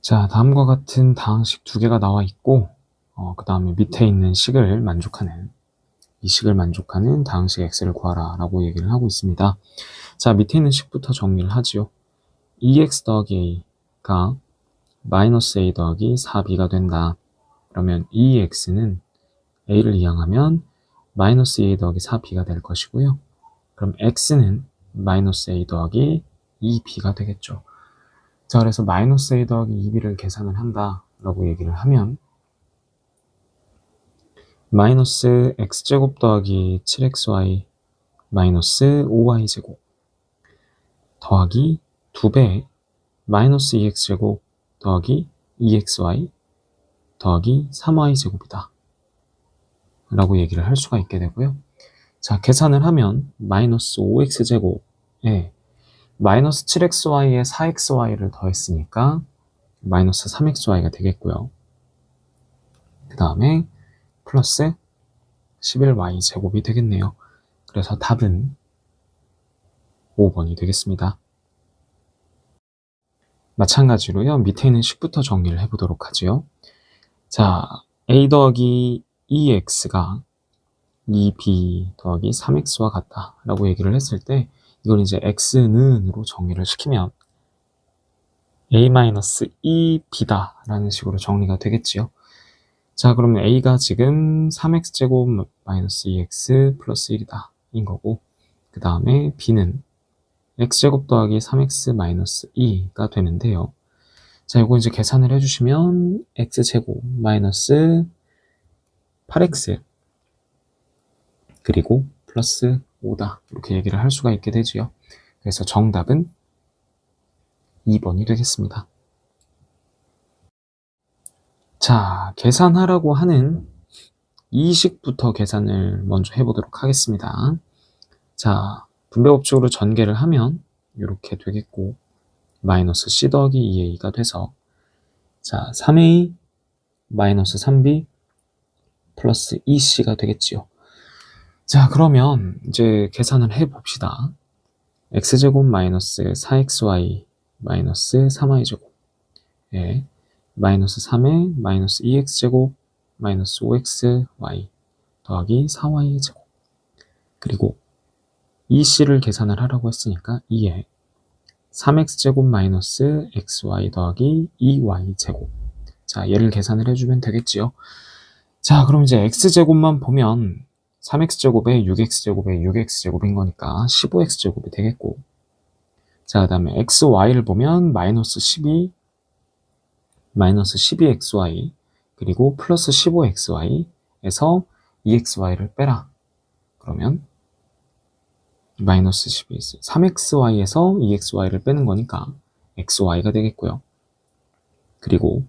자, 다음과 같은 다항식 두 개가 나와 있고, 그 다음에 밑에 있는 식을 만족하는, 이 식을 만족하는 다항식 x를 구하라 라고 얘기를 하고 있습니다. 자, 밑에 있는 식부터 정리를 하지요. 2x 더하기 a가 마이너스 a 더하기 4b가 된다. 그러면 2x는 a를 이항하면 마이너스 a 더하기 4b가 될 것이고요. 그럼 x는 마이너스 a 더하기 2b가 되겠죠. 자, 그래서 마이너스 a 더하기 2b를 계산을 한다 라고 얘기를 하면 마이너스 x제곱 더하기 7xy 마이너스 5y제곱 더하기 2배 마이너스 2x제곱 더하기 2xy 더하기 3y제곱이다 라고 얘기를 할 수가 있게 되고요. 자, 계산을 하면 마이너스 5x제곱에 마이너스 7xy에 4xy를 더했으니까 마이너스 3xy가 되겠고요. 그 다음에 플러스 11y제곱이 되겠네요. 그래서 답은 5번이 되겠습니다. 마찬가지로요. 밑에 있는 식부터 정리를 해보도록 하죠. 자, a 더하기 2x가 2b 더하기 3x와 같다 라고 얘기를 했을 때 이걸 이제 x는으로 정리를 시키면 a-2b다 라는 식으로 정리가 되겠지요. 자, 그러면 a가 지금 3x제곱 마이너스 2x 플러스 1이다 인 거고, 그 다음에 b는 x제곱 더하기 3x 마이너스 2가 되는데요. 자, 이거 이제 계산을 해주시면 x제곱 마이너스 8x 그리고 플러스 5다 이렇게 얘기를 할 수가 있게 되지요. 그래서 정답은 2번이 되겠습니다. 자, 계산하라고 하는 이 식부터 계산을 먼저 해보도록 하겠습니다. 자, 분배법칙으로 전개를 하면 이렇게 되겠고 마이너스 c 더하기 2a가 돼서 자, 3a 마이너스 3b 플러스 2c가 되겠지요. 자, 그러면 이제 계산을 해봅시다. x제곱 마이너스 4xy 마이너스 3y제곱 마이너스 3에 마이너스 2x제곱 마이너스 5xy 더하기 4y제곱 그리고 2c를 계산을 하라고 했으니까 2에 3x제곱 마이너스 xy 더하기 2y제곱 자, 얘를 계산을 해주면 되겠지요. 자, 그럼 이제 x제곱만 보면 3x제곱에 6x제곱에 6x제곱인 거니까 15x제곱이 되겠고, 자, 그 다음에 xy를 보면 마이너스 12, 마이너스 12xy, 그리고 플러스 15xy에서 2xy를 빼라. 그러면 마이너스 12, 3xy에서 2xy를 빼는 거니까 xy가 되겠고요. 그리고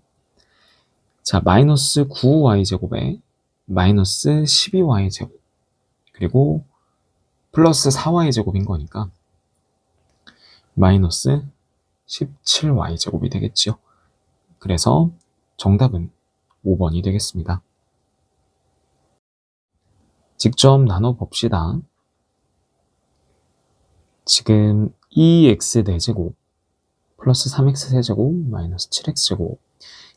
자, 마이너스 9y제곱에 마이너스 12y제곱 그리고 플러스 4y제곱인 거니까 마이너스 17y제곱이 되겠죠. 그래서 정답은 5번이 되겠습니다. 직접 나눠봅시다. 지금 2x 4제곱 플러스 3x 세제곱 마이너스 7x제곱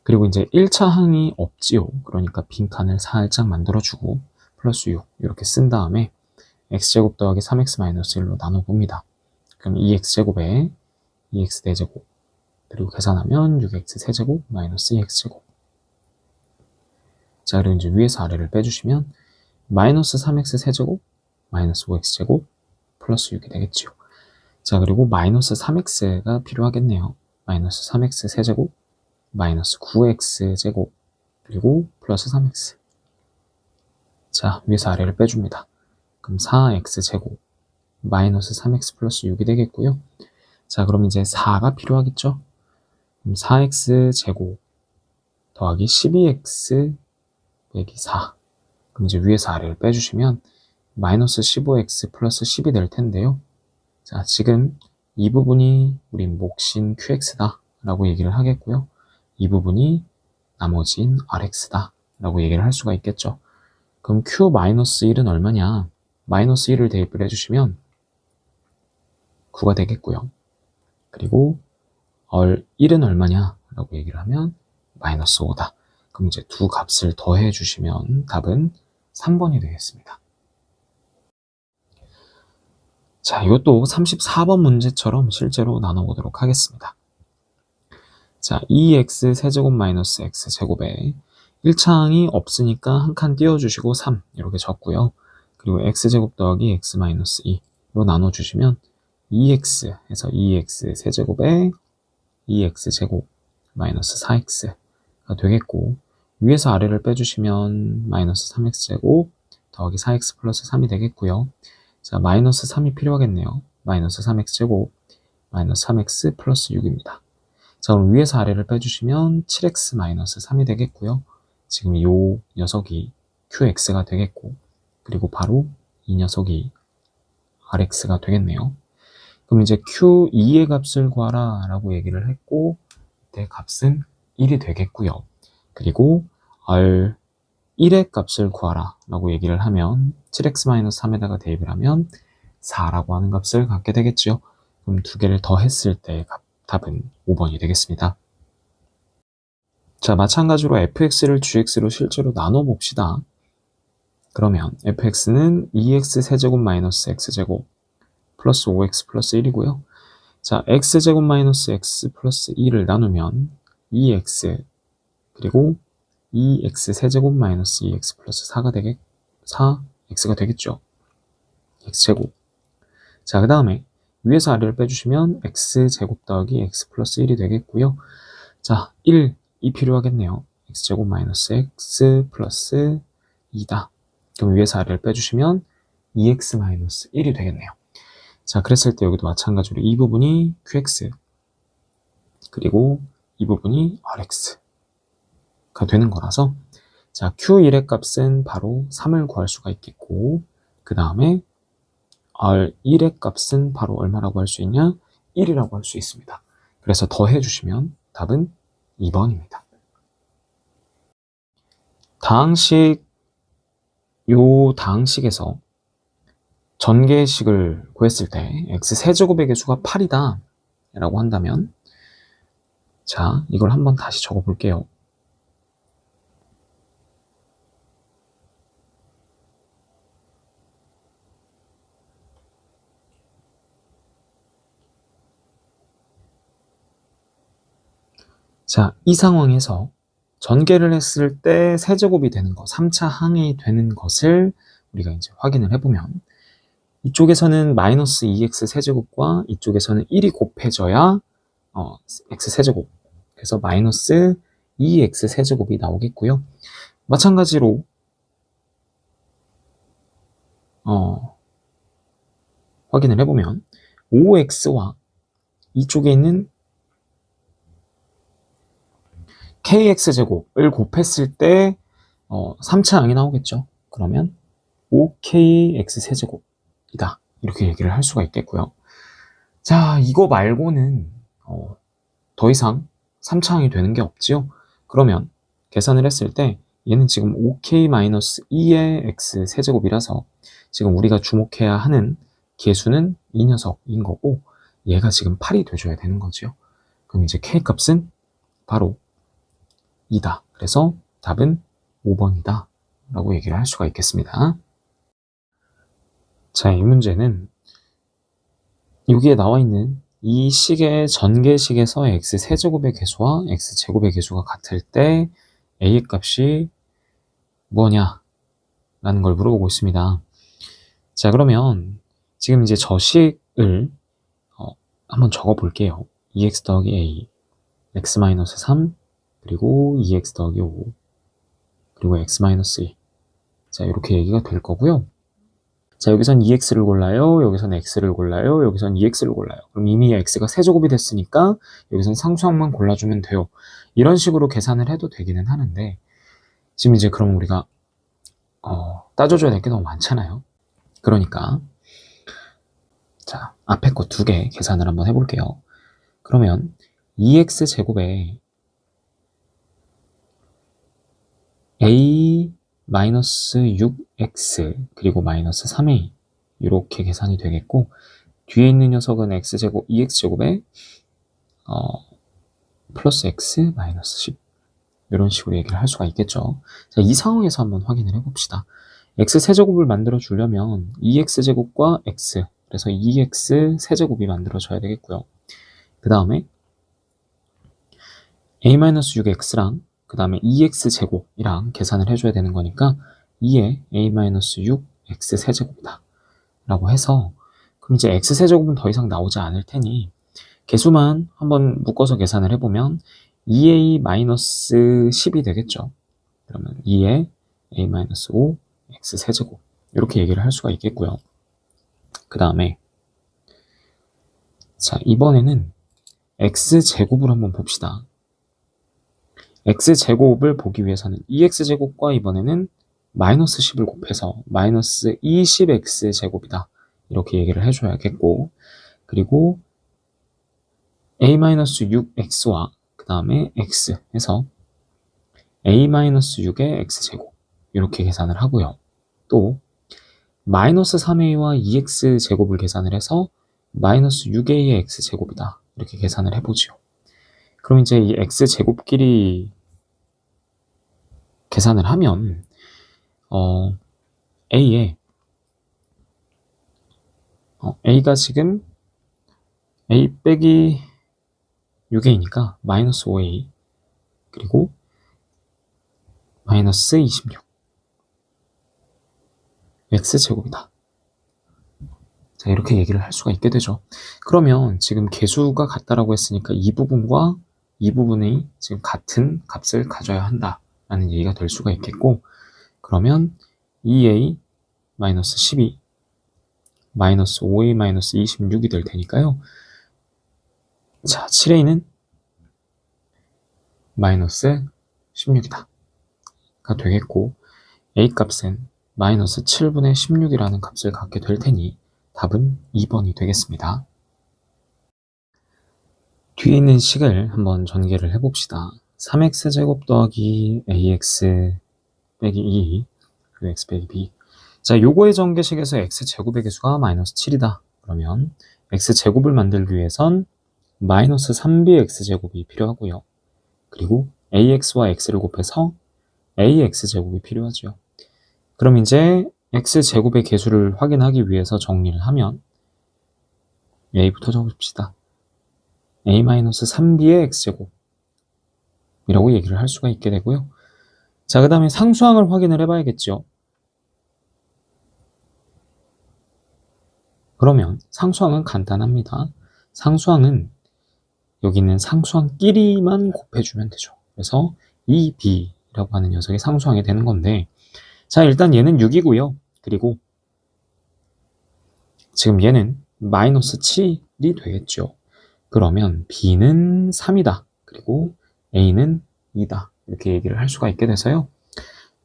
그리고 이제 1차 항이 없지요. 그러니까 빈칸을 살짝 만들어주고 플러스 6 이렇게 쓴 다음에 x제곱 더하기 3x 마이너스 1로 나눠봅니다. 그럼 2x제곱에 2x 4제곱 그리고 계산하면 6x 세제곱 마이너스 2x제곱 자, 그리고 이제 위에서 아래를 빼주시면 마이너스 3x 세제곱 마이너스 5x제곱 플러스 6이 되겠지요. 자, 그리고 마이너스 3x가 필요하겠네요. 마이너스 3x 세제곱 마이너스 9x제곱 그리고 플러스 3x 자, 위에서 아래를 빼줍니다. 그럼 4x제곱 마이너스 3x 플러스 6이 되겠고요. 자, 그럼 이제 4가 필요하겠죠? 그럼 4x제곱 더하기 12x 빼기 4 그럼 이제 위에서 아래를 빼주시면 마이너스 15x 플러스 10이 될 텐데요. 자, 지금 이 부분이 우리 몫인 qx다 라고 얘기를 하겠고요. 이 부분이 나머지인 rx다 라고 얘기를 할 수가 있겠죠. 그럼 q-1은 얼마냐? 마이너스 1을 대입을 해주시면 9가 되겠고요. 그리고 1은 얼마냐? 라고 얘기를 하면 마이너스 5다. 그럼 이제 두 값을 더해 주시면 답은 3번이 되겠습니다. 자, 이것도 34번 문제처럼 실제로 나눠보도록 하겠습니다. 자, 2x 세제곱 마이너스 x제곱에 1창이 없으니까 한 칸 띄워주시고 3 이렇게 적고요. 그리고 x제곱 더하기 x 마이너스 2로 나눠주시면 2x 해서 2x 세제곱에 2x제곱 마이너스 4x가 되겠고, 위에서 아래를 빼주시면 마이너스 3x제곱 더하기 4x 플러스 3이 되겠고요. 자, 마이너스 3이 필요하겠네요. 마이너스 3x제곱 마이너스 3x 플러스 6입니다. 자, 그럼 위에서 아래를 빼주시면 7x 마이너스 3이 되겠고요. 지금 이 녀석이 qx가 되겠고, 그리고 바로 이 녀석이 rx가 되겠네요. 그럼 이제 q2의 값을 구하라 라고 얘기를 했고, 이때 값은 1이 되겠고요. 그리고 r1의 값을 구하라 라고 얘기를 하면 7x-3에다가 대입을 하면 4라고 하는 값을 갖게 되겠죠. 그럼 두 개를 더했을 때 답은 5번이 되겠습니다. 자, 마찬가지로 fx를 gx로 실제로 나눠봅시다. 그러면 fx는 2x 세제곱 마이너스 x제곱 플러스 5x 플러스 1이고요. 자, x제곱 마이너스 x 플러스 2를 나누면 2x 그리고 2x 세제곱 마이너스 2x 플러스 4x가 되겠죠. x제곱. 자, 그 다음에 위에서 아래를 빼주시면 x제곱 더하기 x 플러스 1이 되겠고요. 자, 1이 필요하겠네요. x제곱 마이너스 x 플러스 2다. 그럼 위에서 아래를 빼주시면 2x 마이너스 1이 되겠네요. 자, 그랬을 때 여기도 마찬가지로 이 부분이 qx 그리고 이 부분이 rx가 되는 거라서, 자, q1의 값은 바로 3을 구할 수가 있겠고, 그 다음에 r1의 값은 바로 얼마라고 할 수 있냐? 1이라고 할 수 있습니다. 그래서 더해주시면 답은 2번입니다. 다항식에서 전개식을 구했을 때 x세제곱의 개수가 8이다 라고 한다면, 자, 이걸 한번 다시 적어 볼게요. 자, 이 상황에서 전개를 했을 때 세제곱이 되는 것, 3차 항이 되는 것을 우리가 이제 확인을 해보면, 이쪽에서는 마이너스 2x 세제곱과 이쪽에서는 1이 곱해져야 x 세제곱, 그래서 마이너스 2x 세제곱이 나오겠고요. 마찬가지로 확인을 해보면 5x와 이쪽에 있는 kx제곱을 곱했을 때 3차 항이 나오겠죠. 그러면 5kx 세제곱이다 이렇게 얘기를 할 수가 있겠고요. 자, 이거 말고는 더 이상 3차 항이 되는 게 없지요. 그러면 계산을 했을 때 얘는 지금 5k-2의 x 세제곱이라서 지금 우리가 주목해야 하는 개수는 이 녀석인 거고, 얘가 지금 8이 돼줘야 되는 거죠. 그럼 이제 k 값은 바로 2다. 그래서 답은 5번이다 라고 얘기를 할 수가 있겠습니다. 자, 이 문제는 여기에 나와 있는 이 식의 전개식에서 x세제곱의 개수와 x제곱의 개수가 같을 때 a의 값이 뭐냐 라는 걸 물어보고 있습니다. 자, 그러면 지금 이제 저 식을 한번 적어 볼게요. 2x 더하기 a, x-3, 그리고 2x 더하기 5, 그리고 x-2. 자, 이렇게 얘기가 될 거고요. 자, 여기선 2x를 골라요. 여기선 x를 골라요. 여기선 2x를 골라요. 그럼 이미 x가 세제곱이 됐으니까 여기선 상수항만 골라주면 돼요. 이런 식으로 계산을 해도 되기는 하는데, 지금 이제 그럼 우리가 따져줘야 될 게 너무 많잖아요. 그러니까 자, 앞에 거 두 개 계산을 한번 해볼게요. 그러면 2x 제곱에 a 마이너스 6x 그리고 마이너스 3a 이렇게 계산이 되겠고, 뒤에 있는 녀석은 x제곱 2x제곱에 플러스 x 마이너스 10 이런 식으로 얘기를 할 수가 있겠죠. 자, 이 상황에서 한번 확인을 해봅시다. x세제곱을 만들어 주려면 2x제곱과 x, 그래서 2x 세제곱이 만들어져야 되겠고요. 그 다음에 a-6x랑 그 다음에 2x제곱이랑 계산을 해줘야 되는 거니까 2에 a-6x 세제곱이다 라고 해서, 그럼 이제 x세제곱은 더 이상 나오지 않을 테니 개수만 한번 묶어서 계산을 해보면 2a-10이 되겠죠. 그러면 2에 a-5 x 세제곱 이렇게 얘기를 할 수가 있겠고요. 그 다음에 자, 이번에는 x제곱을 한번 봅시다. x제곱을 보기 위해서는 2x제곱과 이번에는 마이너스 10을 곱해서 마이너스 20x제곱이다 이렇게 얘기를 해줘야겠고, 그리고 a-6x와 그 다음에 x 해서 a-6의 x제곱 이렇게 계산을 하고요. 또 마이너스 3a와 2x제곱을 계산을 해서 마이너스 6a의 x제곱이다 이렇게 계산을 해보죠. 그럼 이제 이 x제곱끼리 계산을 하면 a가 지금 a 빼기 6a니까 마이너스 5a 그리고 마이너스 26 x제곱이다. 자, 이렇게 얘기를 할 수가 있게 되죠. 그러면 지금 개수가 같다라고 했으니까 이 부분과 이 부분이 지금 같은 값을 가져야 한다라는 얘기가 될 수가 있겠고, 그러면 2a-12 마이너스 5a-26이 될 테니까요. 자, 7a는 마이너스 16이다 가 되겠고, a 값은 마이너스 7분의 16이라는 값을 갖게 될 테니 답은 2번이 되겠습니다. 뒤에 있는 식을 한번 전개를 해봅시다. 3x제곱 더하기 ax 빼기 2 그리고 x 빼기 b. 자, 요거의 전개식에서 x제곱의 개수가 마이너스 7이다. 그러면 x제곱을 만들기 위해선 마이너스 3b의 x제곱이 필요하고요. 그리고 ax와 x를 곱해서 ax제곱이 필요하죠. 그럼 이제 x제곱의 개수를 확인하기 위해서 정리를 하면 a부터 적읍시다. a-3b의 x제곱이라고 얘기를 할 수가 있게 되고요. 자, 그 다음에 상수항을 확인을 해봐야겠죠. 그러면 상수항은 간단합니다. 상수항은 여기 있는 상수항끼리만 곱해주면 되죠. 그래서 2b라고 하는 녀석이 상수항이 되는 건데, 자, 일단 얘는 6이고요. 그리고 지금 얘는 마이너스 7이 되겠죠. 그러면 b는 3이다. 그리고 a는 2다. 이렇게 얘기를 할 수가 있게 돼서요.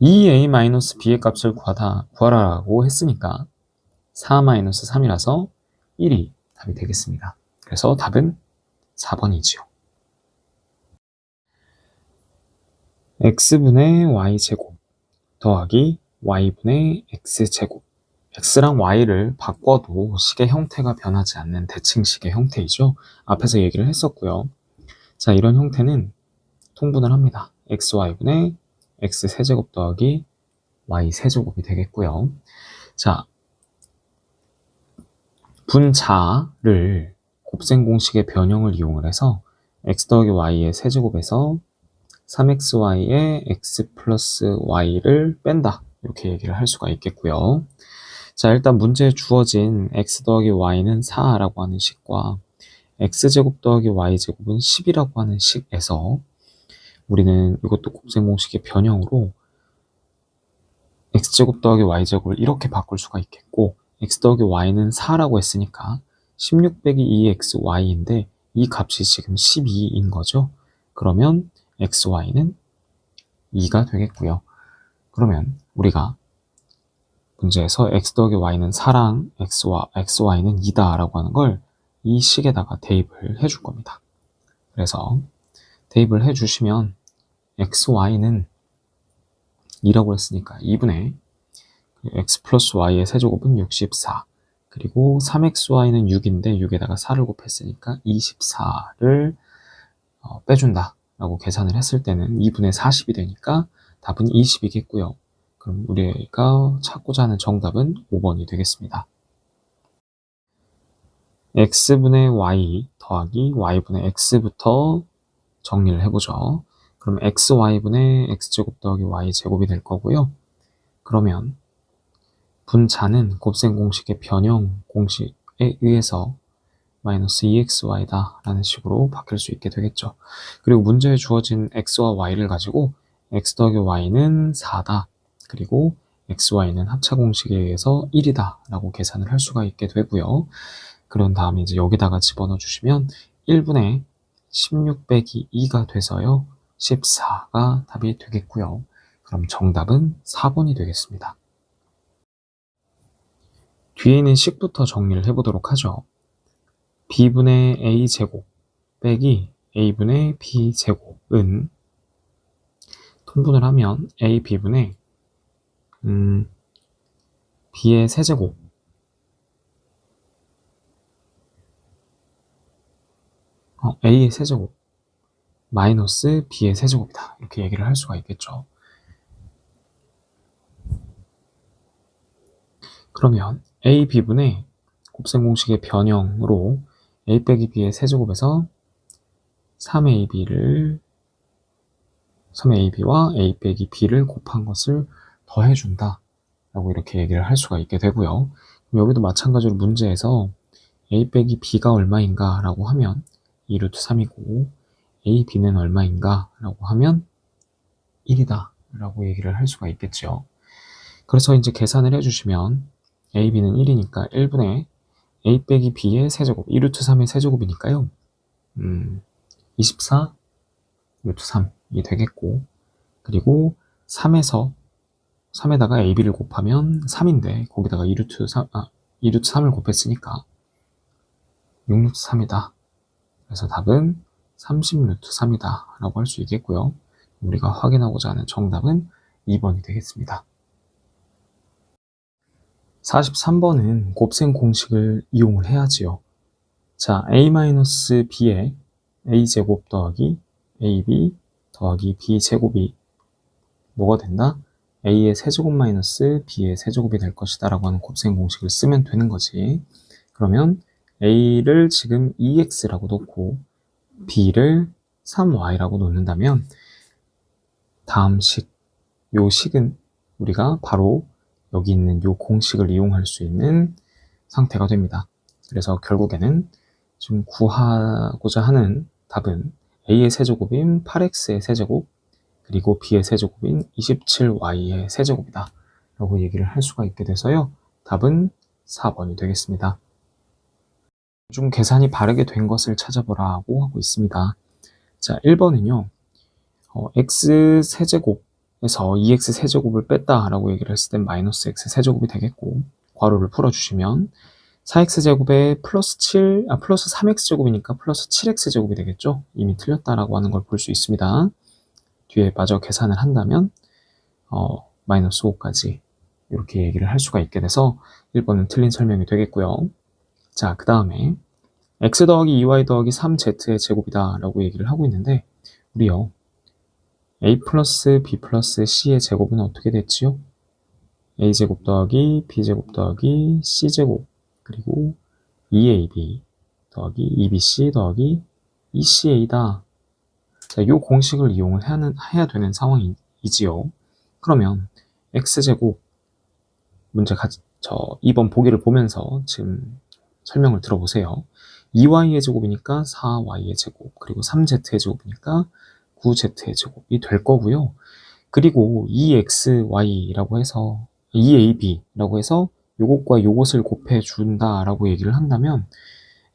2a-b의 값을 구하라고 했으니까 4-3이라서 1이 답이 되겠습니다. 그래서 답은 4번이지요. x분의 y제곱 더하기 y분의 x제곱. x랑 y를 바꿔도 식의 형태가 변하지 않는 대칭식의 형태이죠. 앞에서 얘기를 했었고요. 자, 이런 형태는 통분을 합니다. xy분의 x세제곱 더하기 y세제곱이 되겠고요. 자, 분자를 곱셈 공식의 변형을 이용을 해서 x 더하기 y의 세제곱에서 3xy의 x 플러스 y를 뺀다. 이렇게 얘기를 할 수가 있겠고요. 자, 일단 문제에 주어진 x 더하기 y는 4라고 하는 식과 x제곱 더하기 y제곱은 10이라고 하는 식에서 우리는 이것도 곱셈 공식의 변형으로 x제곱 더하기 y제곱을 이렇게 바꿀 수가 있겠고, x 더하기 y는 4라고 했으니까 16 빼기 2xy인데 이 값이 지금 12인 거죠. 그러면 xy는 2가 되겠고요. 그러면 우리가 문제에서 x 더하기 y는 4랑 xy는 2다 라고 하는 걸 이 식에다가 대입을 해줄 겁니다. 그래서 대입을 해주시면 xy는 2라고 했으니까 2분의 x 플러스 y의 세제곱은 64, 그리고 3xy는 6인데 6에다가 4를 곱했으니까 24를 빼준다 라고 계산을 했을 때는 2분의 40이 되니까 답은 20이겠고요. 그럼 우리가 찾고자 하는 정답은 5번이 되겠습니다. x분의 y 더하기 y분의 x부터 정리를 해보죠. 그럼 xy분의 x제곱 더하기 y제곱이 될 거고요. 그러면 분자는 곱셈 공식의 변형 공식에 의해서 마이너스 2xy다 라는 식으로 바뀔 수 있게 되겠죠. 그리고 문제에 주어진 x와 y를 가지고 x 더하기 y는 4다. 그리고 xy는 합차 공식에 의해서 1이다 라고 계산을 할 수가 있게 되고요. 그런 다음에 이제 여기다가 집어넣어 주시면 1분의 16 빼기 2가 돼서요. 14가 답이 되겠고요. 그럼 정답은 4번이 되겠습니다. 뒤에 있는 식부터 정리를 해보도록 하죠. b분의 a제곱 빼기 a분의 b제곱은 통분을 하면 a, b분의 b의 세제곱 a의 세제곱 마이너스 b의 세제곱이다. 이렇게 얘기를 할 수가 있겠죠. 그러면 a, b분의 곱셈 공식의 변형으로 a 빼기 b의 세제곱에서 3ab와 a 빼기 b를 곱한 것을 더해준다 라고 이렇게 얘기를 할 수가 있게 되고요. 여기도 마찬가지로 문제에서 a 빼기 b가 얼마인가 라고 하면 2루트 3이고 a, b는 얼마인가 라고 하면 1이다 라고 얘기를 할 수가 있겠죠. 그래서 이제 계산을 해주시면 a, b는 1이니까 1분의 a 빼기 b의 세제곱 2루트 3의 세제곱이니까요. 24 루트 3이 되겠고, 그리고 3에다가 ab를 곱하면 3인데 거기다가 2루트 3을 곱했으니까 6루트 3이다. 그래서 답은 30루트 3이다 라고 할 수 있겠고요. 우리가 확인하고자 하는 정답은 2번이 되겠습니다. 43번은 곱셈 공식을 이용을 해야지요. 자, a-b의 a제곱 더하기 ab 더하기 b제곱이 뭐가 된다? a의 세제곱 마이너스 b의 세제곱이 될 것이다 라고 하는 곱셈 공식을 쓰면 되는 거지. 그러면 a를 지금 2x라고 놓고 b를 3y라고 놓는다면 다음 식, 요 식은 우리가 바로 여기 있는 요 공식을 이용할 수 있는 상태가 됩니다. 그래서 결국에는 지금 구하고자 하는 답은 a의 세제곱인 8x의 세제곱 그리고 b의 세제곱인 27y의 세제곱이다 라고 얘기를 할 수가 있게 돼서요. 답은 4번이 되겠습니다. 좀 계산이 바르게 된 것을 찾아보라고 하고 있습니다. 자, 1번은요. x 세제곱에서 2x 세제곱을 뺐다 라고 얘기를 했을 땐 마이너스 x 세제곱이 되겠고 괄호를 풀어주시면 4x제곱에 플러스 3x제곱이니까 플러스 7x제곱이 되겠죠. 이미 틀렸다라고 하는 걸 볼 수 있습니다. 뒤에 마저 계산을 한다면 마이너스 5까지 이렇게 얘기를 할 수가 있게 돼서 1번은 틀린 설명이 되겠고요. 자, 그 다음에 x 더하기 2y 더하기 3z의 제곱이다 라고 얘기를 하고 있는데 우리요 a 플러스 b 플러스 c의 제곱은 어떻게 됐지요? a제곱 더하기 b제곱 더하기 c제곱 그리고 2ab 더하기 2bc 더하기 2ca다. 자, 이 공식을 이용을 해야 되는 상황이지요. 그러면 x제곱 문제 2번 보기를 보면서 지금 설명을 들어보세요. 2y의 제곱이니까 4y의 제곱 그리고 3z의 제곱이니까 9z의 제곱이 될 거고요. 그리고 2xy라고 해서 2ab라고 해서 요것과 요것을 곱해준다 라고 얘기를 한다면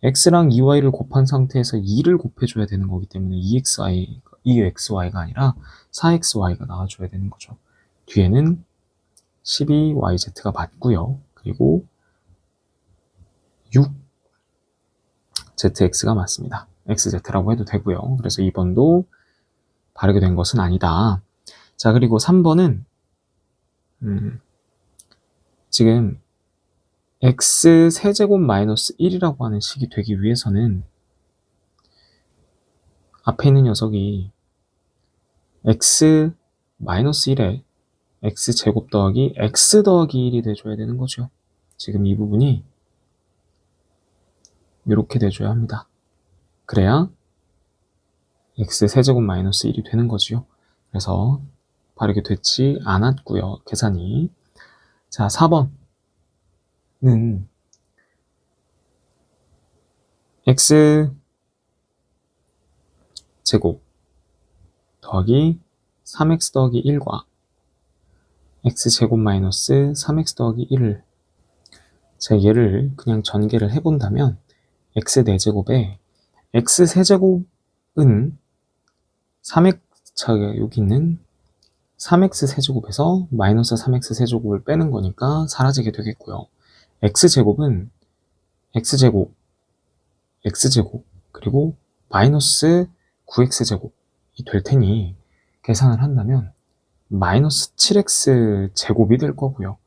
x랑 2y를 곱한 상태에서 2를 곱해줘야 되는 거기 때문에 2xy가 아니라 4xy가 나와줘야 되는 거죠. 뒤에는 12yz가 맞고요. 그리고 6zx가 맞습니다. xz라고 해도 되고요. 그래서 2번도 바르게 된 것은 아니다. 자, 그리고 3번은 지금 x 세제곱 마이너스 1이라고 하는 식이 되기 위해서는 앞에 있는 녀석이 x 마이너스 1에 x제곱 더하기 x 더하기 1이 돼줘야 되는 거죠. 지금 이 부분이 이렇게 돼줘야 합니다. 그래야 x세제곱 마이너스 1이 되는 거지요. 그래서 바르게 되지 않았고요. 계산이. 자, 4번은 x제곱 더하기 3x 더하기 1과 x제곱 마이너스 3x 더하기 1을 제가 얘를 그냥 전개를 해본다면 x4제곱에 x세제곱은 3x, 여기 있는 3x 세제곱에서 마이너스 3x 세제곱을 빼는 거니까 사라지게 되겠고요. x제곱은 x제곱, x제곱, 그리고 마이너스 9x제곱이 될 테니 계산을 한다면 마이너스 7x 제곱이 될 거고요.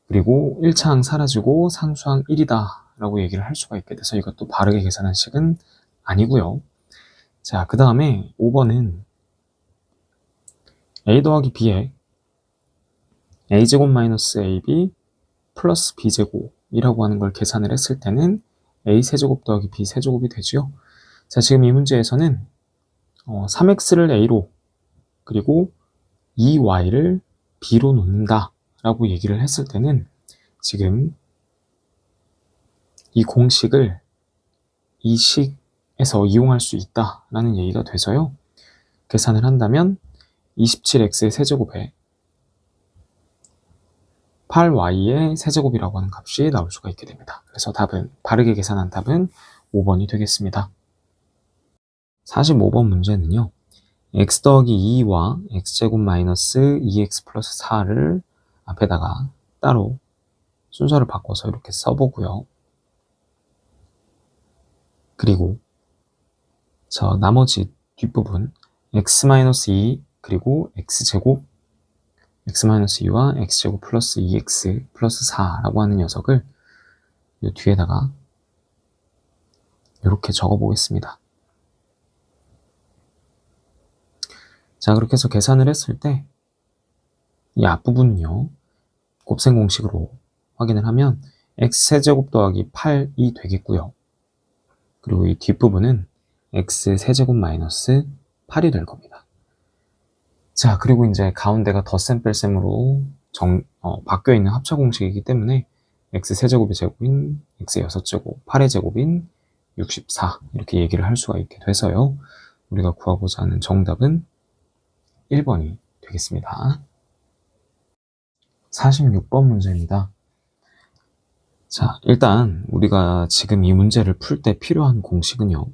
그리고 1차항 사라지고 상수항 1이다 라고 얘기를 할 수가 있게 돼서 이것도 바르게 계산한 식은 아니고요. 자, 그 다음에 5번은 a 더하기 b에 a제곱 마이너스 ab 플러스 b제곱이라고 하는 걸 계산을 했을 때는 a세제곱 더하기 b세제곱이 되죠. 자, 지금 이 문제에서는 3x를 a로 그리고 2y를 b로 놓는다 라고 얘기를 했을 때는 지금 이 공식을 이 식에서 이용할 수 있다 라는 얘기가 돼서요. 계산을 한다면 27x의 세제곱에 8y의 세제곱이라고 하는 값이 나올 수가 있게 됩니다. 그래서 답은, 바르게 계산한 답은 5번이 되겠습니다. 45번 문제는요. x 더하기 2와 x제곱 마이너스 2x 플러스 4를 앞에다가 따로 순서를 바꿔서 이렇게 써보고요. 그리고 저 나머지 뒷부분 x-2 그리고 x제곱 x-2와 x제곱 플러스 2x 플러스 4라고 하는 녀석을 이 뒤에다가 이렇게 적어 보겠습니다. 자, 그렇게 해서 계산을 했을 때 이 앞부분은요, 곱셈 공식으로 확인을 하면 x세제곱 더하기 8이 되겠고요. 그리고 이 뒷부분은 x세제곱 마이너스 8이 될 겁니다. 자, 그리고 이제 가운데가 덧셈 뺄셈으로 바뀌어 있는 합차 공식이기 때문에 x세제곱의 제곱인 x6제곱, 8의 제곱인 64 이렇게 얘기를 할 수가 있게 돼서요. 우리가 구하고자 하는 정답은 1번이 되겠습니다. 46번 문제입니다. 자, 일단 우리가 지금 이 문제를 풀 때 필요한 공식은요.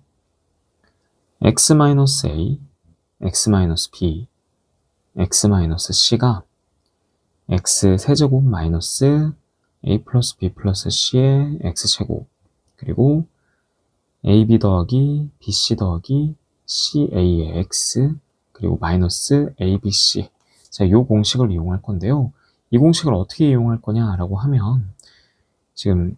x-a, x-b, x-c가 x세제곱 마이너스 a 플러스 b 플러스 c의 x제곱 그리고 ab 더하기 bc 더하기 ca의 x 그리고 마이너스 abc. 자, 이 공식을 이용할 건데요. 이 공식을 어떻게 이용할 거냐라고 하면 지금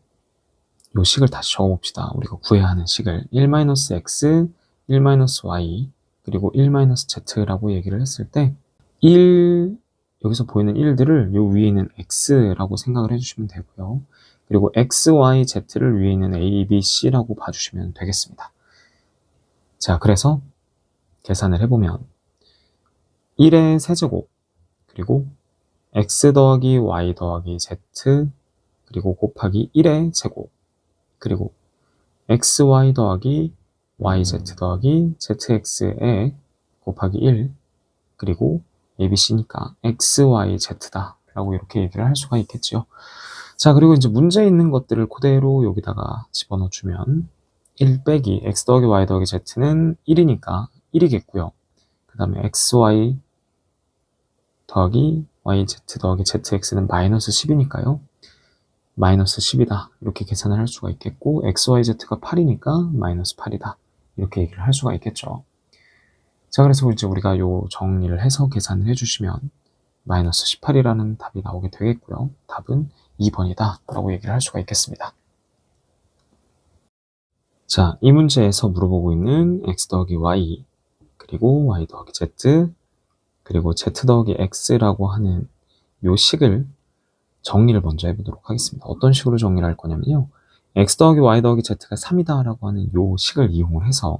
이 식을 다시 적어봅시다. 우리가 구해야 하는 식을 1-x, 1-y, 그리고 1-z라고 얘기를 했을 때 1, 여기서 보이는 1들을 요 위에 있는 x라고 생각을 해주시면 되고요. 그리고 x, y, z를 위에 있는 a, b, c라고 봐주시면 되겠습니다. 자, 그래서 계산을 해보면 1의 세제곱 그리고 x 더하기 y 더하기 z 그리고 곱하기 1의 제곱 그리고 xy 더하기 yz 더하기 zx에 곱하기 1 그리고 abc니까 xyz다 라고 이렇게 얘기를 할 수가 있겠죠. 자, 그리고 이제 문제에 있는 것들을 그대로 여기다가 집어넣어주면 1 빼기 x 더하기 y 더하기 z는 1이니까 1이겠고요. 그 다음에 xy 더하기 yz 더하기 zx는 마이너스 10이니까요. 마이너스 10이다. 이렇게 계산을 할 수가 있겠고 xyz가 8이니까 마이너스 8이다. 이렇게 얘기를 할 수가 있겠죠. 자, 그래서 이제 우리가 요 정리를 해서 계산을 해주시면 마이너스 18이라는 답이 나오게 되겠고요. 답은 2번이다 라고 얘기를 할 수가 있겠습니다. 자, 이 문제에서 물어보고 있는 x 더하기 y, 그리고 y 더하기 z, 그리고 z 더하기 x라고 하는 요 식을 정리를 먼저 해보도록 하겠습니다. 어떤 식으로 정리를 할 거냐면요. x 더하기 y 더하기 z가 3이다 라고 하는 요 식을 이용을 해서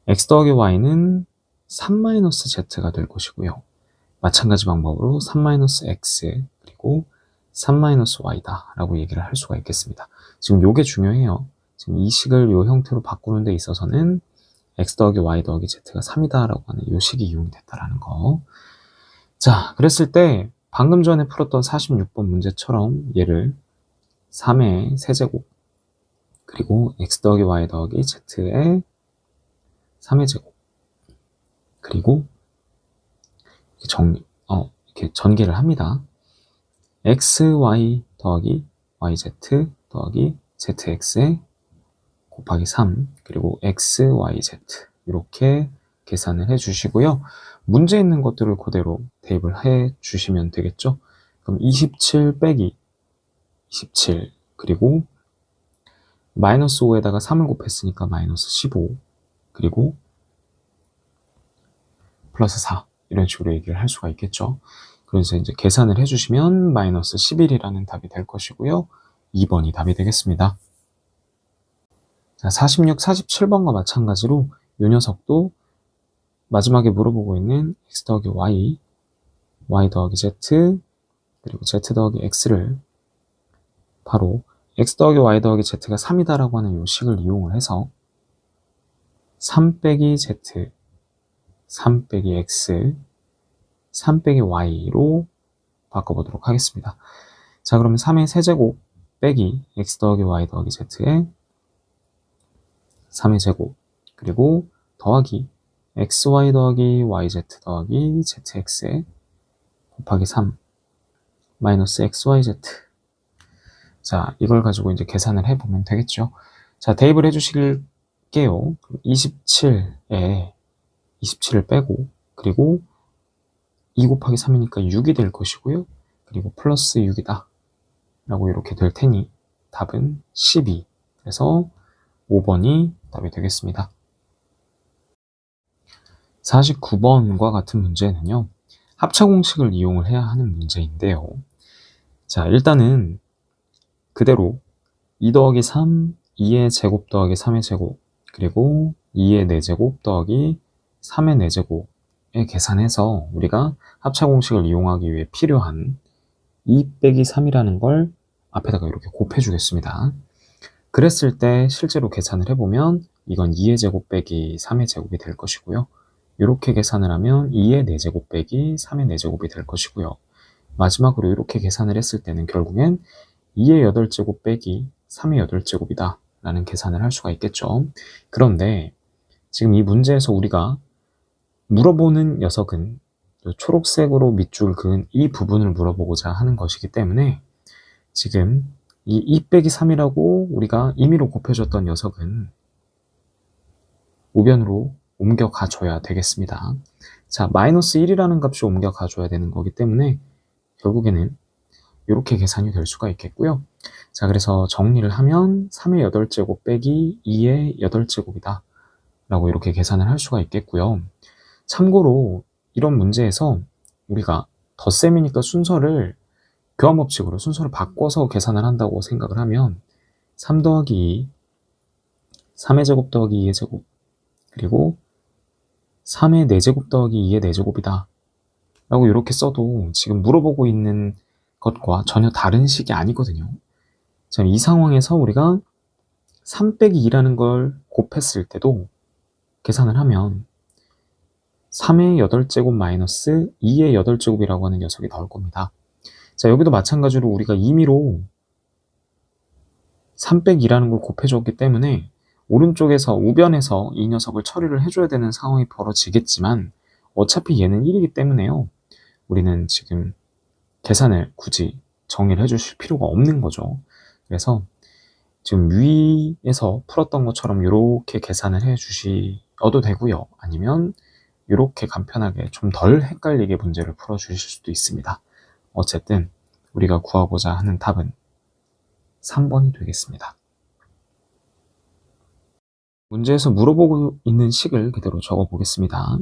x 더하기 y는 3-z가 될 것이고요. 마찬가지 방법으로 3-x 그리고 3-y다 라고 얘기를 할 수가 있겠습니다. 지금 요게 중요해요. 지금 이 식을 요 형태로 바꾸는 데 있어서는 x 더하기 y 더하기 z가 3이다 라고 하는 요 식이 이용이 됐다라는 거. 자, 그랬을 때 방금 전에 풀었던 46번 문제처럼 얘를 3의 세제곱 그리고 x 더하기 y 더하기 z의 3의 제곱 그리고 이렇게 전개를 합니다. xy 더하기 yz 더하기 zx 곱하기 3 그리고 xyz 이렇게 계산을 해 주시고요. 문제 있는 것들을 그대로 대입을 해 주시면 되겠죠. 그럼 27 빼기 27 그리고 마이너스 5에다가 3을 곱했으니까 마이너스 15 그리고 플러스 4 이런 식으로 얘기를 할 수가 있겠죠. 그래서 이제 계산을 해주시면 마이너스 11이라는 답이 될 것이고요. 2번이 답이 되겠습니다. 자, 46, 47번과 마찬가지로 이 녀석도 마지막에 물어보고 있는 x 더하기 y, y 더하기 z, 그리고 z 더하기 x를 바로 x 더하기 y 더하기 z가 3이다 라고 하는 이 식을 이용을 해서 3 빼기 z, 3 빼기 x, 3 빼기 y로 바꿔보도록 하겠습니다. 자, 그러면 3의 세제곱 빼기 x 더하기 y 더하기 z의 3의 제곱 그리고 더하기 xy 더하기 yz 더하기 zx에 곱하기 3 마이너스 xyz. 자, 이걸 가지고 이제 계산을 해보면 되겠죠. 자, 대입을 해주실게요. 27에 27을 빼고 그리고 2 곱하기 3이니까 6이 될 것이고요. 그리고 플러스 6이다 라고 이렇게 될 테니 답은 12. 그래서 5번이 답이 되겠습니다. 49번과 같은 문제는요. 합차 공식을 이용을 해야 하는 문제인데요. 자, 일단은 그대로 2 더하기 3, 2의 제곱 더하기 3의 제곱 그리고 2의 4제곱 더하기 3의 4제곱에 계산해서 우리가 합차 공식을 이용하기 위해 필요한 2 빼기 3이라는 걸 앞에다가 이렇게 곱해 주겠습니다. 그랬을 때 실제로 계산을 해보면 이건 2의 제곱 빼기 3의 제곱이 될 것이고요. 이렇게 계산을 하면 2의 4제곱 빼기 3의 4제곱이 될 것이고요. 마지막으로 이렇게 계산을 했을 때는 결국엔 2의 8제곱 빼기 3의 8제곱이다 라는 계산을 할 수가 있겠죠. 그런데 지금 이 문제에서 우리가 물어보는 녀석은 초록색으로 밑줄 그은 이 부분을 물어보고자 하는 것이기 때문에 지금 이 2 빼기 3이라고 우리가 임의로 곱해줬던 녀석은 우변으로 옮겨가 줘야 되겠습니다. 자, 마이너스 1이라는 값이 옮겨가 줘야 되는 거기 때문에 결국에는 이렇게 계산이 될 수가 있겠고요. 자, 그래서 정리를 하면 3의 8제곱 빼기 2의 8제곱이다 라고 이렇게 계산을 할 수가 있겠고요. 참고로 이런 문제에서 우리가 덧셈이니까 순서를 교환법칙으로 순서를 바꿔서 계산을 한다고 생각을 하면 3 더하기 2, 3의 제곱 더하기 2의 제곱 그리고 3의 4제곱 더하기 2의 4제곱이다 라고 이렇게 써도 지금 물어보고 있는 것과 전혀 다른 식이 아니거든요. 자, 이 상황에서 우리가 3 빼기 2라는 걸 곱했을 때도 계산을 하면 3의 8제곱 마이너스 2의 8제곱이라고 하는 녀석이 나올 겁니다. 자, 여기도 마찬가지로 우리가 임의로 3 빼기 2라는 걸 곱해줬기 때문에 오른쪽에서 우변에서 이 녀석을 처리를 해줘야 되는 상황이 벌어지겠지만 어차피 얘는 1이기 때문에요. 우리는 지금 계산을 굳이 정의를 해주실 필요가 없는 거죠. 그래서 지금 위에서 풀었던 것처럼 이렇게 계산을 해주셔도 되고요. 아니면 이렇게 간편하게 좀 덜 헷갈리게 문제를 풀어주실 수도 있습니다. 어쨌든 우리가 구하고자 하는 답은 3번이 되겠습니다. 문제에서 물어보고 있는 식을 그대로 적어 보겠습니다.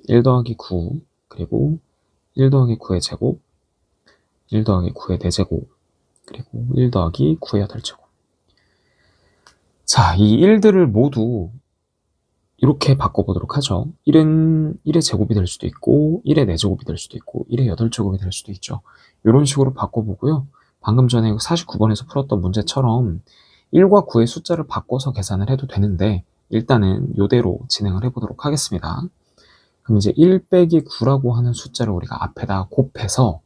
1 더하기 9, 그리고 1 더하기 9의 제곱, 1 더하기 9의 4제곱, 그리고 1 더하기 9의 8제곱. 자, 이 1들을 모두 이렇게 바꿔보도록 하죠. 1은 1의 제곱이 될 수도 있고 1의 4제곱이 될 수도 있고 1의 8제곱이 될 수도 있죠. 이런 식으로 바꿔보고요. 방금 전에 49번에서 풀었던 문제처럼 1과 9의 숫자를 바꿔서 계산을 해도 되는데 일단은 이대로 진행을 해보도록 하겠습니다. 그럼 이제 1 빼기 9라고 하는 숫자를 우리가 앞에다 곱해서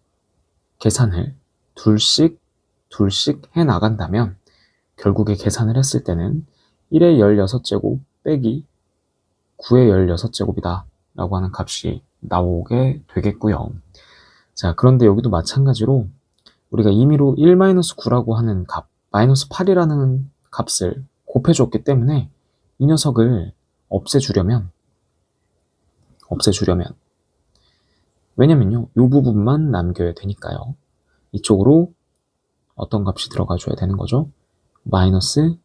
계산을 둘씩 해 나간다면 결국에 계산을 했을 때는 1의 16제곱 빼기 9의 16제곱이다 라고 하는 값이 나오게 되겠고요. 자, 그런데 여기도 마찬가지로 우리가 임의로 1-9라고 하는 값, -8이라는 값을 곱해줬기 때문에 이 녀석을 없애주려면 왜냐면요, 이 부분만 남겨야 되니까요. 이쪽으로 어떤 값이 들어가 줘야 되는 거죠? -8분의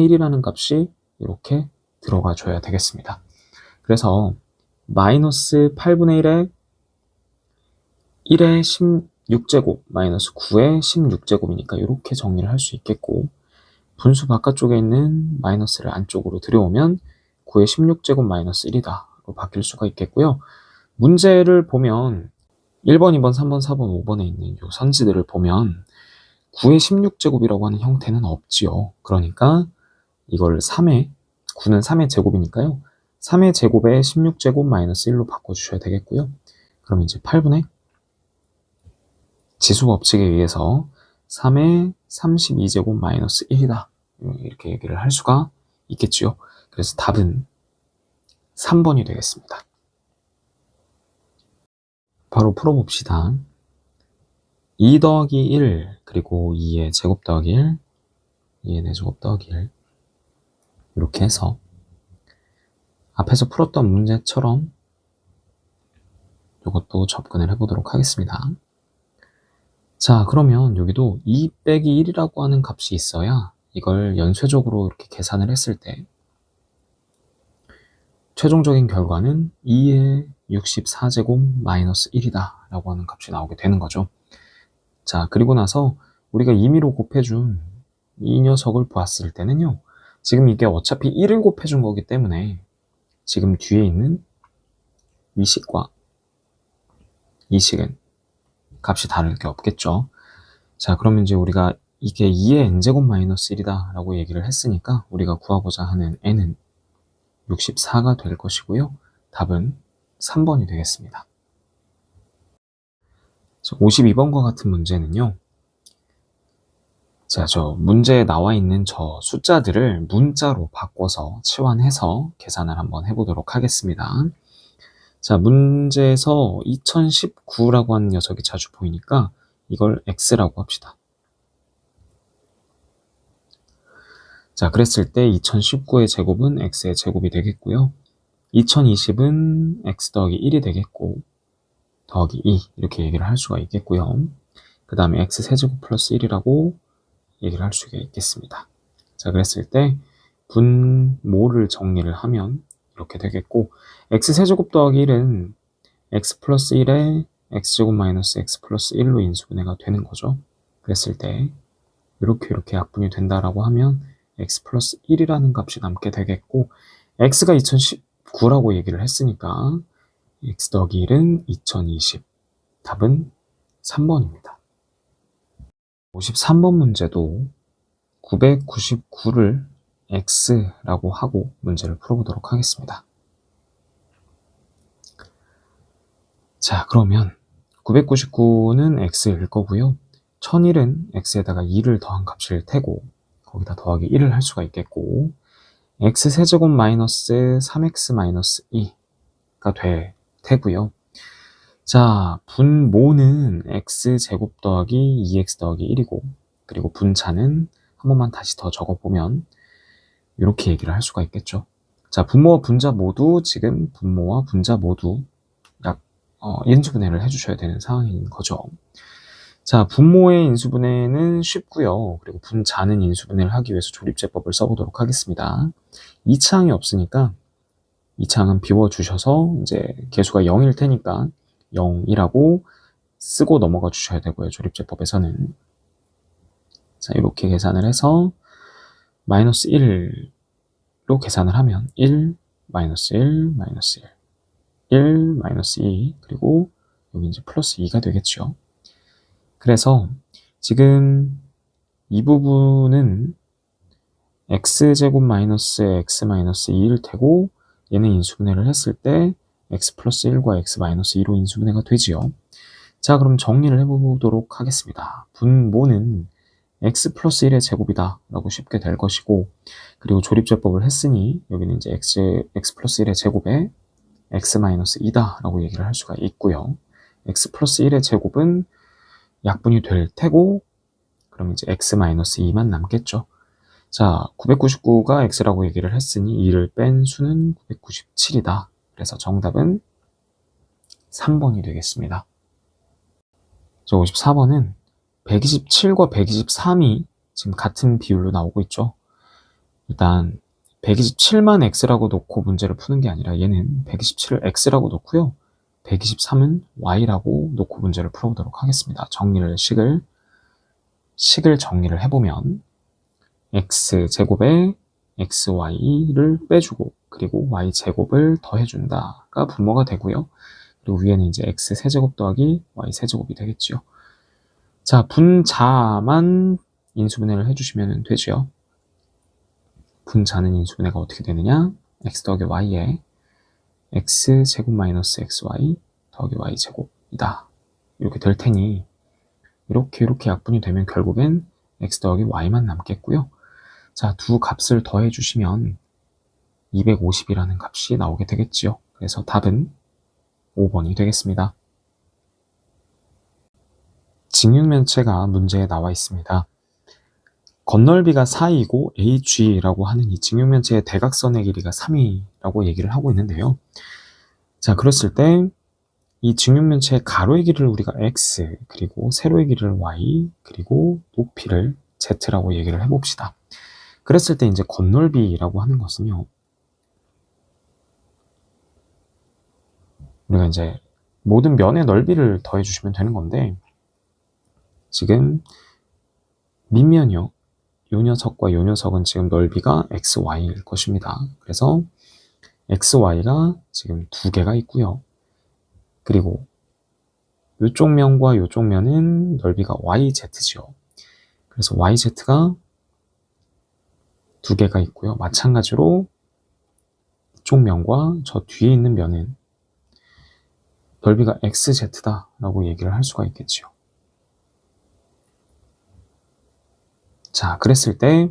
1이라는 값이 이렇게 들어가 줘야 되겠습니다. 그래서 -8분의 1의 16제곱 마이너스 9의 16제곱이니까 이렇게 정리를 할 수 있겠고, 분수 바깥쪽에 있는 마이너스를 안쪽으로 들여오면 9의 16제곱 마이너스 1이다 로 바뀔 수가 있겠고요. 문제를 보면 1번, 2번, 3번, 4번, 5번에 있는 이 선지들을 보면 9의 16제곱이라고 하는 형태는 없지요. 그러니까 이걸 9는 3의 제곱이니까요. 3의 제곱에 16제곱 마이너스 1로 바꿔주셔야 되겠고요. 그럼 이제 8분의 지수 법칙에 의해서 3의 32제곱 마이너스 1이다. 이렇게 얘기를 할 수가 있겠지요. 그래서 답은 3번이 되겠습니다. 바로 풀어봅시다. 2 더하기 1, 그리고 2의 제곱 더하기 1, 2의 4제곱 더하기 1 이렇게 해서 앞에서 풀었던 문제처럼 이것도 접근을 해보도록 하겠습니다. 자, 그러면 여기도 2 빼기 1이라고 하는 값이 있어야 이걸 연쇄적으로 이렇게 계산을 했을 때 최종적인 결과는 2의 64제곱 마이너스 1이다 라고 하는 값이 나오게 되는 거죠. 자, 그리고 나서 우리가 임의로 곱해준 이 녀석을 보았을 때는요, 지금 이게 어차피 1을 곱해준 거기 때문에 지금 뒤에 있는 이 식과 이 식은 값이 다를 게 없겠죠. 자, 그러면 이제 우리가 이게 2의 n제곱 마이너스 1이다 라고 얘기를 했으니까 우리가 구하고자 하는 n은 64가 될 것이고요. 답은 3번이 되겠습니다. 52번과 같은 문제는요, 자, 저 문제에 나와 있는 저 숫자들을 문자로 바꿔서 치환해서 계산을 한번 해보도록 하겠습니다. 자, 문제에서 2019라고 하는 녀석이 자주 보이니까 이걸 x라고 합시다. 자, 그랬을 때 2019의 제곱은 x의 제곱이 되겠고요. 2020은 x 더하기 1이 되겠고, 더하기 2 이렇게 얘기를 할 수가 있겠고요. 그 다음에 x 세제곱 플러스 1이라고 얘기를 할 수가 있겠습니다. 자, 그랬을 때 분모를 정리를 하면 이렇게 되겠고, x 세제곱 더하기 1은 x 플러스 1에 x제곱 마이너스 x 플러스 1로 인수분해가 되는 거죠. 그랬을 때 이렇게 약분이 된다라고 하면 x 플러스 1이라는 값이 남게 되겠고, x가 2019라고 얘기를 했으니까 x 더하기 1은 2020, 답은 3번입니다. 53번 문제도 999를 x라고 하고 문제를 풀어보도록 하겠습니다. 자, 그러면 999는 x일 거고요. 1001은 x에다가 2를 더한 값일 테고, 거기다 더하기 1을 할 수가 있겠고, x 세제곱 마이너스 3x 마이너스 2가 될 테고요. 자, 분모는 x제곱 더하기 2x 더하기 1이고, 그리고 분차는 한 번만 다시 더 적어보면 이렇게 얘기를 할 수가 있겠죠. 자, 분모와 분자 모두 지금 분모와 분자 모두 인수분해를 해주셔야 되는 상황인 거죠. 자, 분모의 인수분해는 쉽고요. 그리고 분자는 인수분해를 하기 위해서 조립제법을 써보도록 하겠습니다. 2차항이 없으니까 2차항은 비워주셔서 이제 개수가 0일 테니까 0이라고 쓰고 넘어가 주셔야 되고요. 조립제법에서는. 자, 이렇게 계산을 해서 마이너스 1로 계산을 하면 1, 마이너스 1, 마이너스 1, 1, 마이너스 2, 그리고 여기 이제 플러스 2가 되겠죠. 그래서 지금 이 부분은 x제곱 마이너스 x 마이너스 2일 테고 얘는 인수분해를 했을 때 x 플러스 1과 x 마이너스 2로 인수분해가 되지요. 자, 그럼 정리를 해보도록 하겠습니다. 분모는 x 플러스 1의 제곱이다 라고 쉽게 될 것이고, 그리고 조립제법을 했으니 여기는 이제 x 플러스 1의 제곱에 x 마이너스 2다 라고 얘기를 할 수가 있고요. x 플러스 1의 제곱은 약분이 될 테고, 그럼 이제 x 마이너스 2만 남겠죠. 자, 999가 x라고 얘기를 했으니 2를 뺀 수는 997이다. 그래서 정답은 3번이 되겠습니다. 자, 54번은 127과 123이 지금 같은 비율로 나오고 있죠. 일단 127만 x라고 놓고 문제를 푸는 게 아니라 얘는 127을 x라고 놓고요. 123은 y라고 놓고 문제를 풀어보도록 하겠습니다. 식을 정리를 해보면 x제곱에 xy를 빼주고 그리고 y제곱을 더해준다가 분모가 되고요. 그리고 위에는 이제 x세제곱 더하기 y세제곱이 되겠죠. 자, 분자만 인수분해를 해주시면 되죠. 분자는 인수분해가 어떻게 되느냐? x 더하기 y에 x제곱 마이너스 xy 더하기 y제곱이다. 이렇게 될 테니 이렇게 약분이 되면 결국엔 x 더하기 y만 남겠고요. 자, 두 값을 더해주시면 250이라는 값이 나오게 되겠지요. 그래서 답은 5번이 되겠습니다. 직육면체가 문제에 나와 있습니다. 건널비가 4이고 AG라고 하는 이 직육면체의 대각선의 길이가 3이라고 얘기를 하고 있는데요. 자, 그랬을 때 이 직육면체의 가로의 길이를 우리가 X, 그리고 세로의 길이를 Y, 그리고 높이를 Z라고 얘기를 해봅시다. 그랬을 때 이제 건널비라고 하는 것은요, 우리가 이제 모든 면의 넓이를 더해주시면 되는 건데, 지금 밑면이요, 요 녀석과 요 녀석은 지금 넓이가 XY일 것입니다. 그래서 XY가 지금 두 개가 있고요. 그리고 이쪽 면과 이쪽 면은 넓이가 YZ죠. 그래서 YZ가 두 개가 있고요. 마찬가지로 이쪽 면과 저 뒤에 있는 면은 넓이가 XZ다 라고 얘기를 할 수가 있겠죠. 자, 그랬을 때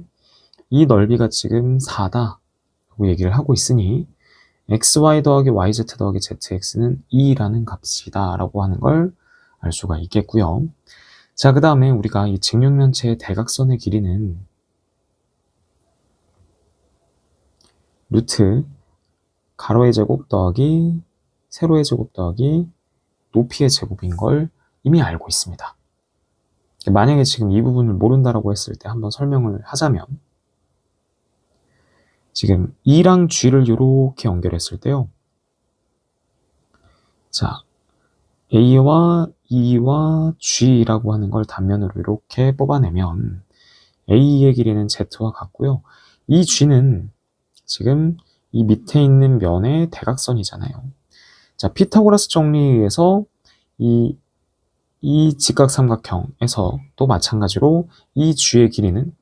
이 넓이가 지금 4다 라고 얘기를 하고 있으니 xy 더하기 yz 더하기 zx는 2라는 값이다 라고 하는 걸 알 수가 있겠고요. 자, 그 다음에 우리가 이 직육면체의 대각선의 길이는 루트 가로의 제곱 더하기 세로의 제곱 더하기 높이의 제곱인 걸 이미 알고 있습니다. 만약에 지금 이 부분을 모른다라고 했을 때 한번 설명을 하자면, 지금 E랑 G를 이렇게 연결했을 때요. 자, A와 E와 G라고 하는 걸 단면으로 이렇게 뽑아내면 A의 길이는 Z와 같고요. 이 G는 지금 이 밑에 있는 면의 대각선이잖아요. 자, 피타고라스 정리에 의해서 이 직각삼각형에서 또 마찬가지로 이 G의 길이는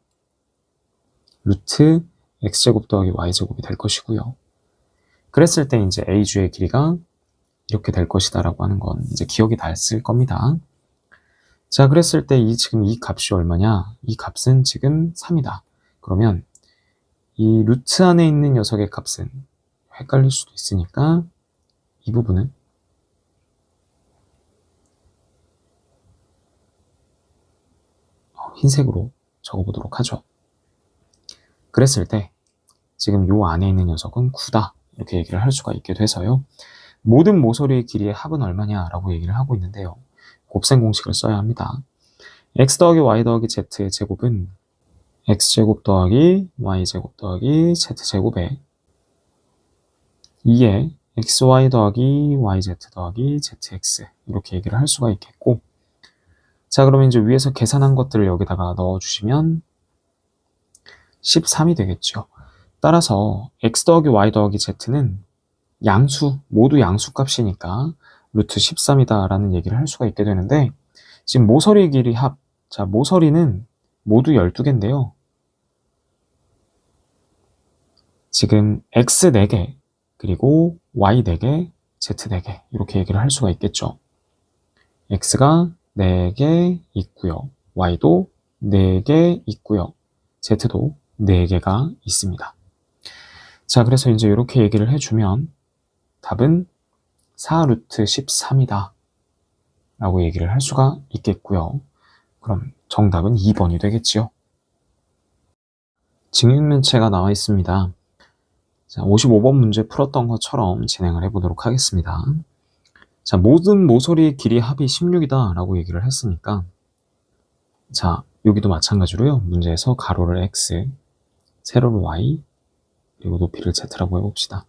루트 x제곱 더하기 y제곱이 될 것이고요. 그랬을 때 이제 AG의 길이가 이렇게 될 것이다 라고 하는 건 이제 기억이 났을 겁니다. 자, 그랬을 때 지금 이 값이 얼마냐? 이 값은 지금 3이다. 그러면 이 루트 안에 있는 녀석의 값은 헷갈릴 수도 있으니까 이 부분은 흰색으로 적어보도록 하죠. 그랬을 때 지금 요 안에 있는 녀석은 9다 이렇게 얘기를 할 수가 있게 돼서요. 모든 모서리의 길이의 합은 얼마냐라고 얘기를 하고 있는데요. 곱셈 공식을 써야 합니다. x 더하기 y 더하기 z의 제곱은 x제곱 더하기 y제곱 더하기 z제곱에 2에 xy 더하기 yz 더하기 zx 이렇게 얘기를 할 수가 있겠고, 자 그러면 이제 위에서 계산한 것들을 여기다가 넣어주시면 13이 되겠죠. 따라서 x 더하기 y 더하기 z는 양수, 모두 양수 값이니까 루트 13이다 라는 얘기를 할 수가 있게 되는데, 지금 모서리 길이 합, 자 모서리는 모두 12개인데요. 지금 x 4개, 그리고 y 4개, z 4개 이렇게 얘기를 할 수가 있겠죠. x가 4개 있고요. y도 4개 있고요. z도 4개가 있습니다. 자, 그래서 이제 이렇게 얘기를 해주면 답은 4 루트 13이다 라고 얘기를 할 수가 있겠고요. 그럼 정답은 2번이 되겠지요. 증육면체가 나와 있습니다. 자, 55번 문제 풀었던 것처럼 진행을 해보도록 하겠습니다. 자, 모든 모서리의 길이 합이 16이다 라고 얘기를 했으니까, 자, 여기도 마찬가지로요. 문제에서 가로를 x, 세로를 y, 그리고 높이를 z라고 해봅시다.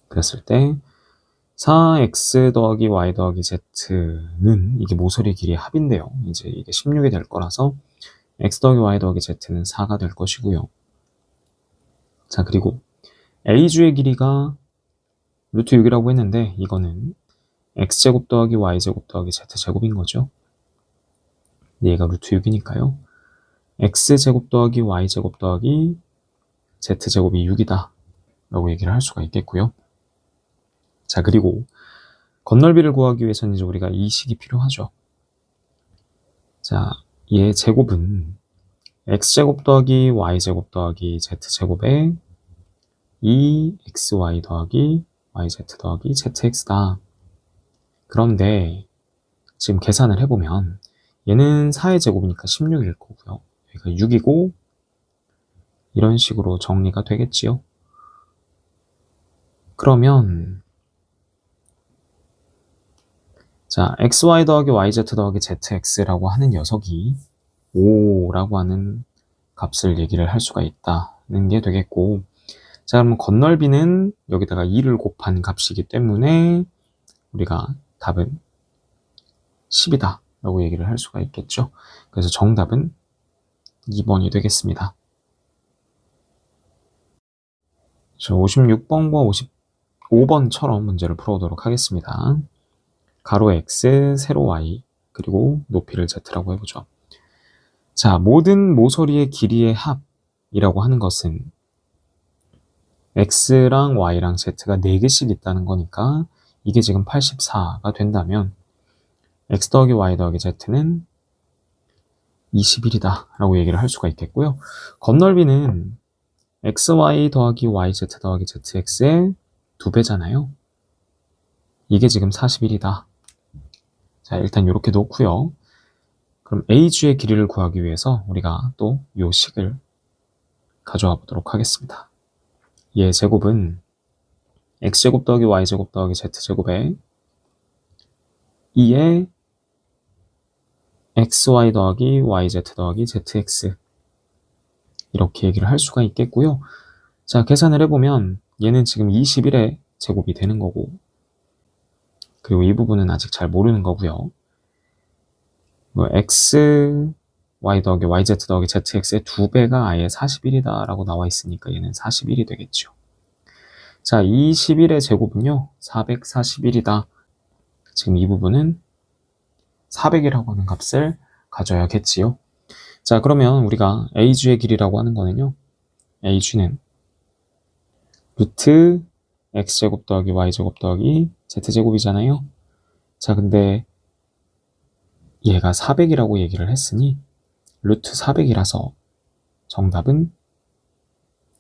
그랬을 때 4x 더하기 y 더하기 z는 이게 모서리 길이의 합인데요. 이제 이게 16이 될 거라서 x 더하기 y 더하기 z는 4가 될 것이고요. 자, 그리고 a주의 길이가 루트 6이라고 했는데 이거는 x제곱 더하기 y제곱 더하기 z제곱인 거죠. 얘가 루트 6이니까요. x제곱 더하기 y제곱 더하기 z제곱이 6이다 라고 얘기를 할 수가 있겠고요. 자, 그리고 건널비를 구하기 위해서는 이제 우리가 이 식이 필요하죠. 자, 얘 제곱은 x제곱 더하기 y제곱 더하기 z제곱에 2xy 더하기 yz 더하기 zx다. 그런데 지금 계산을 해보면 얘는 4의 제곱이니까 16일 거고요. 여기가 6이고 이런 식으로 정리가 되겠지요. 그러면 자, xy 더하기 yz 더하기 zx라고 하는 녀석이 5라고 하는 값을 얘기를 할 수가 있다는 게 되겠고, 자, 그러면 건널비는 여기다가 2를 곱한 값이기 때문에 우리가 답은 10이다 라고 얘기를 할 수가 있겠죠. 그래서 정답은 2번이 되겠습니다. 56번과 55번처럼 문제를 풀어보도록 하겠습니다. 가로 x, 세로 y, 그리고 높이를 z라고 해보죠. 자, 모든 모서리의 길이의 합이라고 하는 것은 x랑 y랑 z가 4개씩 있다는 거니까 이게 지금 84가 된다면 x 더하기 y 더하기 z는 21이다 라고 얘기를 할 수가 있겠고요. 건널비는 xy 더하기 yz 더하기 zx의 2배잖아요. 이게 지금 41이다. 자, 일단 이렇게 놓고요. 그럼 a주의 길이를 구하기 위해서 우리가 또 요 식을 가져와 보도록 하겠습니다. 얘 제곱은 x제곱 더하기 y제곱 더하기 z제곱에 2에 xy 더하기 yz 더하기 zx 이렇게 얘기를 할 수가 있겠고요. 자, 계산을 해보면 얘는 지금 21의 제곱이 되는 거고, 그리고 이 부분은 아직 잘 모르는 거고요. x, y 더하기 yz 더하기 zx의 2배가 아예 41이다 라고 나와 있으니까 얘는 41이 되겠죠. 자, 21의 제곱은요 441이다. 지금 이 부분은 400이라고 하는 값을 가져야겠지요. 자, 그러면 우리가 a주의 길이라고 하는 거는요, a주는 루트 x제곱 더하기 y제곱 더하기 z제곱이잖아요. 자, 근데 얘가 400이라고 얘기를 했으니 루트 400이라서 정답은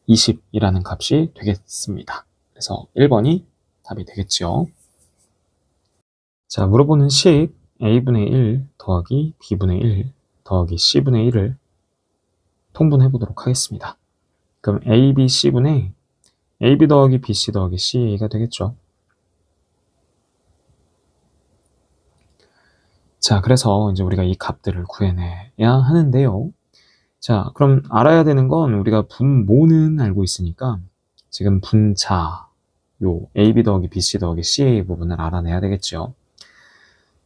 20이라는 값이 되겠습니다. 그래서 1번이 답이 되겠죠. 자, 물어보는 식 a분의 1 더하기 b분의 1 더하기 c분의 1을 통분해 보도록 하겠습니다. 그럼 a, b, c분의 ab 더하기 bc 더하기 ca가 되겠죠. 자, 그래서 이제 우리가 이 값들을 구해내야 하는데요. 자, 그럼 알아야 되는 건 우리가 분모는 알고 있으니까 지금 분자, 요 AB 더하기 BC 더하기 CA 부분을 알아내야 되겠죠.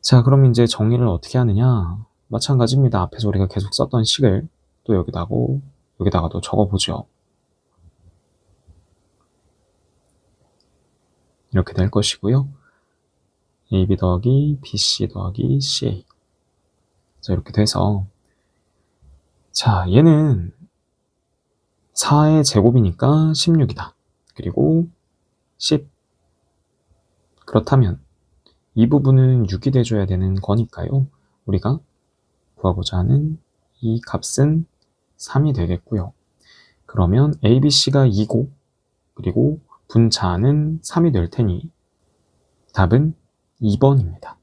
자, 그럼 이제 정리를 어떻게 하느냐? 마찬가지입니다. 앞에서 우리가 계속 썼던 식을 또 여기다가도 적어보죠. 이렇게 될 것이고요. AB 더하기 BC 더하기 CA. 자, 이렇게 돼서 자, 얘는 4의 제곱이니까 16이다. 그리고 10. 그렇다면 이 부분은 6이 돼줘야 되는 거니까요. 우리가 구하고자 하는 이 값은 3이 되겠고요. 그러면 ABC가 2고 그리고 분자는 3이 될 테니 답은 2번입니다.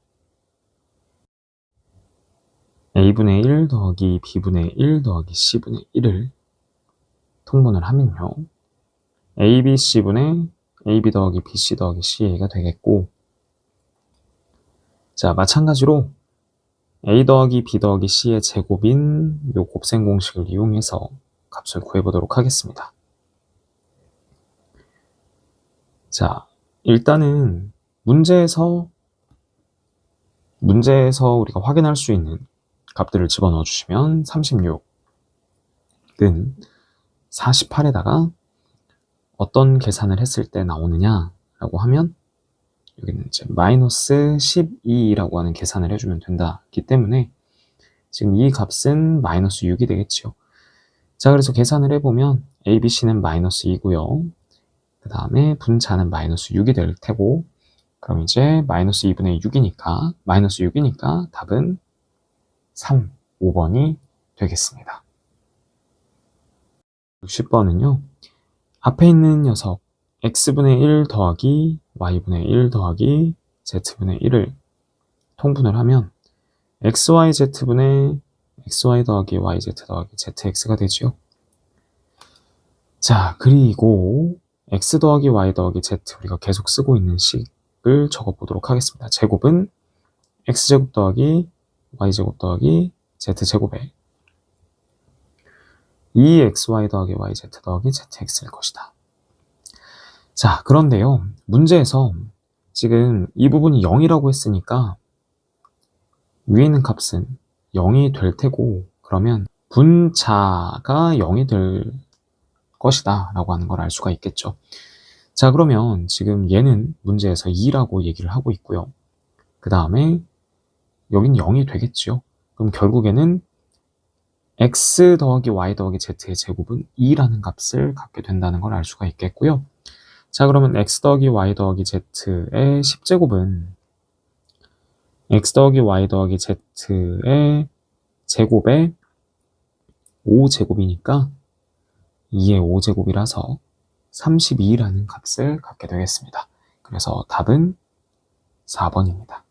A분의 1 더하기 B분의 1 더하기 C분의 1을 통분을 하면요. ABC분의 AB 더하기 BC 더하기 CA가 되겠고, 자, 마찬가지로 A 더하기 B 더하기 C의 제곱인 요 곱셈 공식을 이용해서 값을 구해보도록 하겠습니다. 자, 일단은 문제에서 우리가 확인할 수 있는 값들을 집어넣어 주시면 36은 48에다가 어떤 계산을 했을 때 나오느냐라고 하면 여기는 이제 마이너스 12라고 하는 계산을 해주면 된다기 때문에 지금 이 값은 마이너스 6이 되겠죠. 자, 그래서 계산을 해보면 ABC는 마이너스 2고요. 그 다음에 분자는 마이너스 6이 될 테고, 그럼 이제 마이너스 2분의 6이니까 마이너스 6이니까 답은 3, 5번이 되겠습니다. 60번은요. 앞에 있는 녀석 x분의 1 더하기 y분의 1 더하기 z분의 1을 통분을 하면 xyz분의 xy 더하기 yz 더하기 zx가 되죠. 자, 그리고 x 더하기 y 더하기 z 우리가 계속 쓰고 있는 식을 적어보도록 하겠습니다. 제곱은 x제곱 더하기 y제곱 더하기 z제곱에 2xy 더하기 yz 더하기 zx일 것이다. 자, 그런데요. 문제에서 지금 이 부분이 0이라고 했으니까 위에 있는 값은 0이 될 테고, 그러면 분자가 0이 될 것이다 라고 하는 걸 알 수가 있겠죠. 자, 그러면 지금 얘는 문제에서 2라고 얘기를 하고 있고요. 그 다음에 여긴 0이 되겠죠. 그럼 결국에는 x 더하기 y 더하기 z의 제곱은 2라는 값을 갖게 된다는 걸 알 수가 있겠고요. 자, 그러면 x 더하기 y 더하기 z의 10제곱은 x 더하기 y 더하기 z의 제곱에 5제곱이니까 2의 5제곱이라서 32라는 값을 갖게 되겠습니다. 그래서 답은 4번입니다.